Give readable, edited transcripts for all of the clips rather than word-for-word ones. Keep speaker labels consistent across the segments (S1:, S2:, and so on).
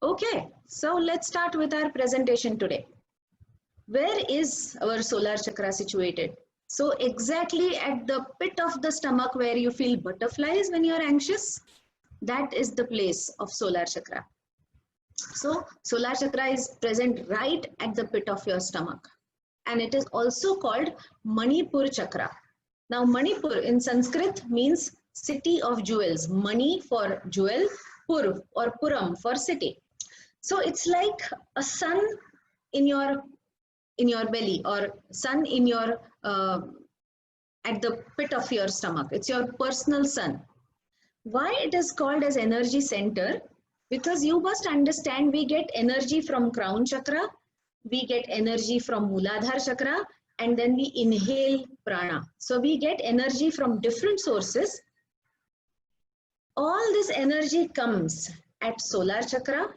S1: Okay, so let's start with our presentation today. Where is our solar chakra situated? So exactly at the pit of the stomach where you feel butterflies when you're anxious, that is the place of solar chakra. So solar chakra is present right at the pit of your stomach, and it is also called Manipur chakra. Now Manipur in Sanskrit means city of jewels. Mani for jewel, Pur or Puram for city. So it's like a sun in your belly, or sun in your at the pit of your stomach. It's your personal sun. Why it is called as energy center? Because you must understand, we get energy from crown chakra, we get energy from Muladhara chakra, and then we inhale prana. So we get energy from different sources. All this energy comes at solar chakra,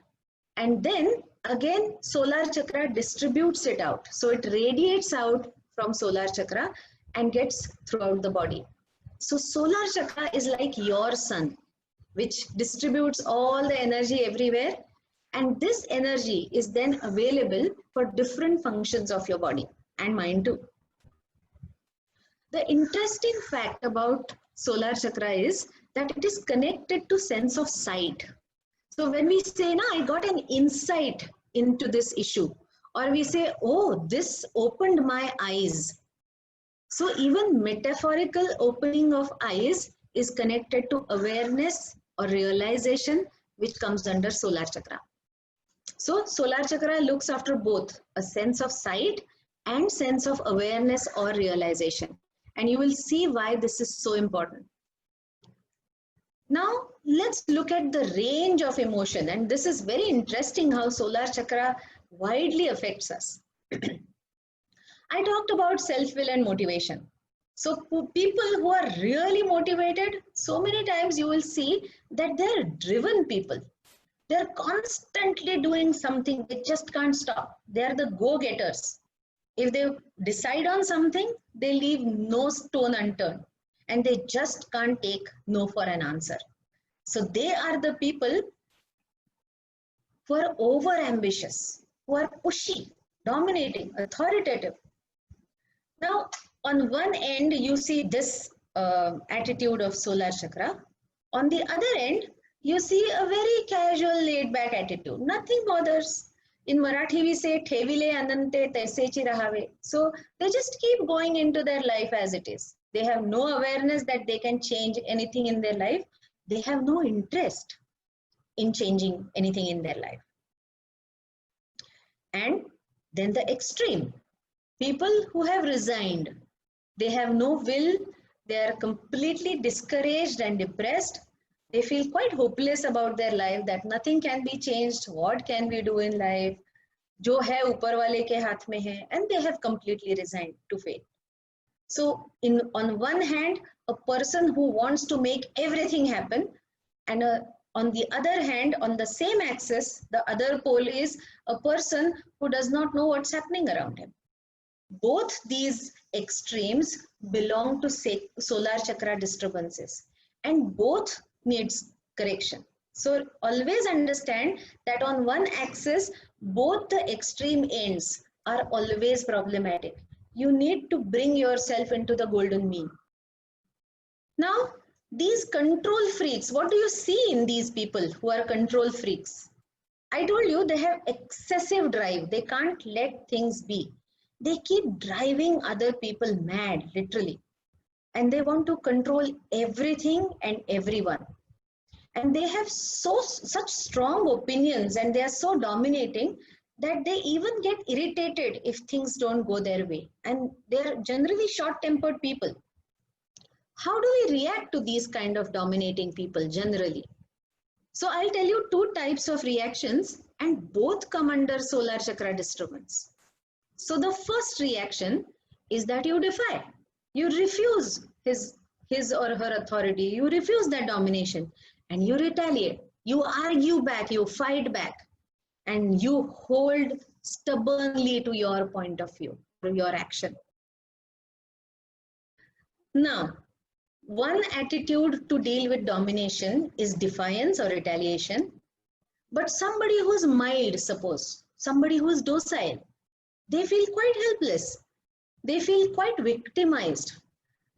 S1: and then again solar chakra distributes it out. So it radiates out from solar chakra and gets throughout the body. So solar chakra is like your sun, which distributes all the energy everywhere, and this energy is then available for different functions of your body and mind too. The interesting fact about solar chakra is that it is connected to sense of sight. So when we say, "Na, I got an insight into this issue," or we say, "Oh, this opened my eyes." So even metaphorical opening of eyes is connected to awareness or realization, which comes under solar chakra. So solar chakra looks after both a sense of sight and sense of awareness or realization. And you will see why this is so important. Now let's look at the range of emotion, and this is very interesting how solar chakra widely affects us. I talked about self-will and motivation. So people who are really motivated, so many times you will see that they're driven people. They're constantly doing something, they just can't stop. They're the go-getters. If they decide on something, they leave no stone unturned, and they just can't take no for an answer. So they are the people who are over ambitious, who are pushy, dominating, authoritative. Now, on one end, you see this attitude of solar chakra. On the other end, you see a very casual, laid-back attitude. Nothing bothers. In Marathi, we say, "Thevile anante taisechi rahave." So they just keep going into their life as it is. They have no awareness that they can change anything in their life. They have no interest in changing anything in their life. And then the extreme. People who have resigned, they have no will, they are completely discouraged and depressed. They feel quite hopeless about their life, that nothing can be changed. What can we do in life? Jo hai upar wale ke haath mein hai, and they have completely resigned to fate. So on one hand, a person who wants to make everything happen, and on the other hand, on the same axis, the other pole is a person who does not know what's happening around him. Both these extremes belong to solar chakra disturbances, and both needs correction. So always understand that on one axis, both the extreme ends are always problematic. You need to bring yourself into the golden mean. Now, these control freaks, what do you see in these people who are control freaks? I told you they have excessive drive. They can't let things be. They keep driving other people mad, literally. And they want to control everything and everyone. And they have such strong opinions, and they are so dominating that they even get irritated if things don't go their way. And they're generally short-tempered people. How do we react to these kind of dominating people generally? So I'll tell you two types of reactions, and both come under solar chakra disturbance. So the first reaction is that you defy. You refuse his or her authority. You refuse that domination, and you retaliate. You argue back, you fight back, and you hold stubbornly to your point of view, to your action. Now, one attitude to deal with domination is defiance or retaliation. But somebody who's mild, suppose, somebody who's docile, they feel quite helpless. They feel quite victimized.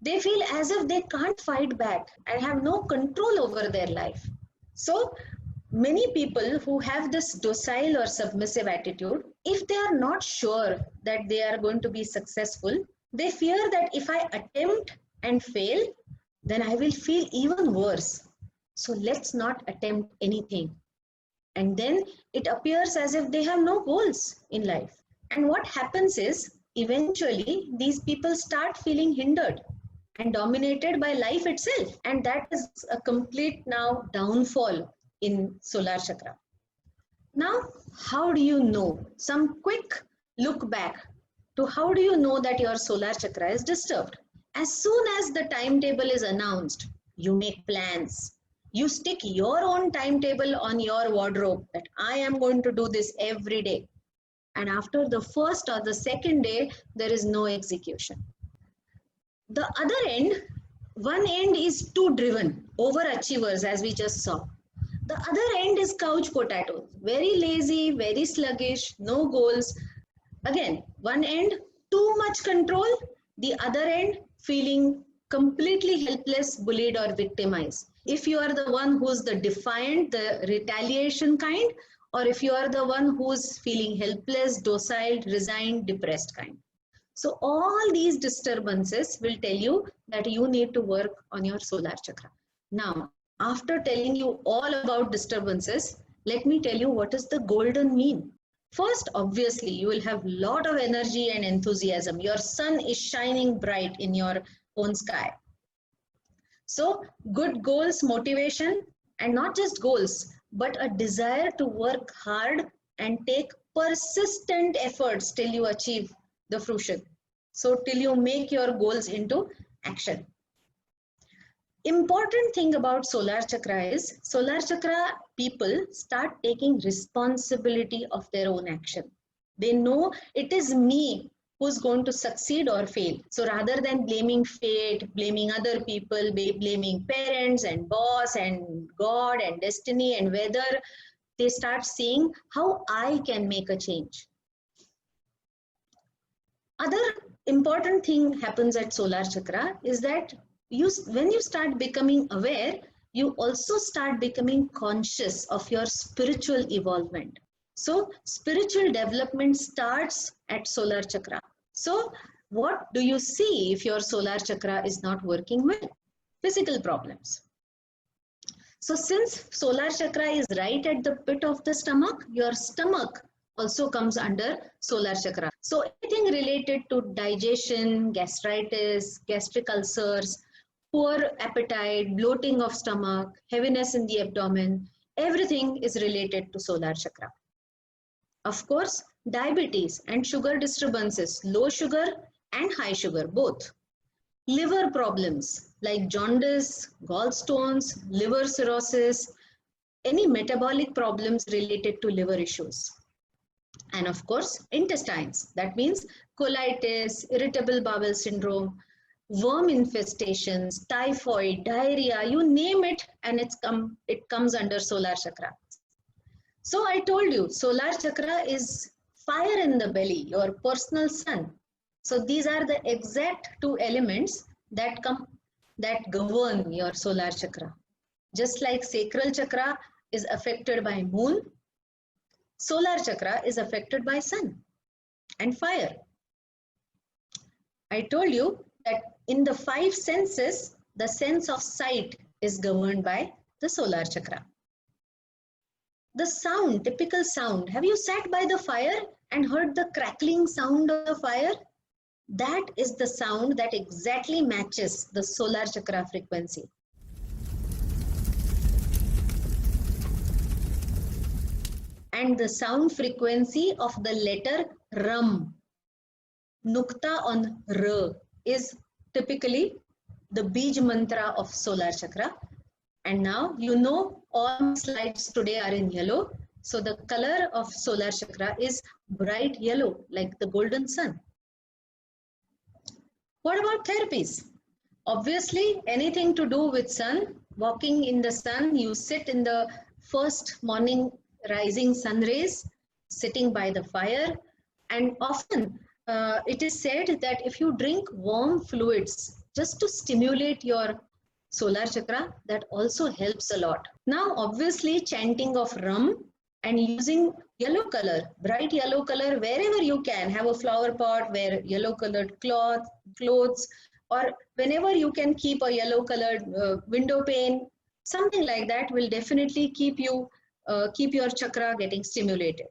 S1: They feel as if they can't fight back and have no control over their life. So, many people who have this docile or submissive attitude, if they are not sure that they are going to be successful, they fear that if I attempt and fail, then I will feel even worse. So, let's not attempt anything. And then it appears as if they have no goals in life. And what happens is, eventually, these people start feeling hindered and dominated by life itself. And that is a complete now downfall in solar chakra. Now, how do you know? Some quick look back to how do you know that your solar chakra is disturbed? As soon as the timetable is announced, you make plans. You stick your own timetable on your wardrobe that I am going to do this every day. And after the first or the second day, there is no execution. The other end, one end is too driven, overachievers, as we just saw. The other end is couch potatoes, very lazy, very sluggish, no goals. Again, one end, too much control, the other end, feeling completely helpless, bullied, or victimized. If you are the one who's the defiant, the retaliation kind, or if you are the one who's feeling helpless, docile, resigned, depressed kind. So all these disturbances will tell you that you need to work on your solar chakra. Now, after telling you all about disturbances, let me tell you what is the golden mean. First, obviously, you will have a lot of energy and enthusiasm. Your sun is shining bright in your own sky. So, good goals, motivation, and not just goals, but a desire to work hard and take persistent efforts till you achieve the fruition. So till you make your goals into action. Important thing about solar chakra is solar chakra people start taking responsibility of their own action. They know it is me who's going to succeed or fail. So rather than blaming fate, blaming other people, blaming parents and boss and God and destiny and weather, they start seeing how I can make a change. Other important thing happens at solar chakra is that when you start becoming aware, you also start becoming conscious of your spiritual evolvement. So spiritual development starts at solar chakra. So what do you see if your solar chakra is not working well? Physical problems. So since solar chakra is right at the pit of the stomach, your stomach also comes under solar chakra. So anything related to digestion, gastritis, gastric ulcers, poor appetite, bloating of stomach, heaviness in the abdomen, everything is related to solar chakra. Of course, diabetes and sugar disturbances, low sugar and high sugar, both. Liver problems like jaundice, gallstones, liver cirrhosis, any metabolic problems related to liver issues. And of course, intestines. That means colitis, irritable bowel syndrome, worm infestations, typhoid, diarrhea, you name it, and it comes under solar chakra. So I told you, solar chakra is fire in the belly, your personal sun. So these are the exact two elements that govern your solar chakra. Just like sacral chakra is affected by moon, solar chakra is affected by sun and fire. I told you that in the 5 senses, the sense of sight is governed by the solar chakra. The sound, typical sound. Have you sat by the fire and heard the crackling sound of the fire? That is the sound that exactly matches the solar chakra frequency. And the sound frequency of the letter Ram, Nukta on R, is typically the Bij mantra of solar chakra. And now you know all slides today are in yellow. So the color of solar chakra is bright yellow, like the golden sun. What about therapies? Obviously, anything to do with sun, walking in the sun, you sit in the first morning rising sun rays, sitting by the fire, and often it is said that if you drink warm fluids just to stimulate your solar chakra, that also helps a lot. Now, obviously, chanting of Ram and using yellow color, bright yellow color wherever you can. Have a flower pot, wear yellow colored clothes, or whenever you can keep a yellow colored window pane, something like that will definitely keep your chakra getting stimulated.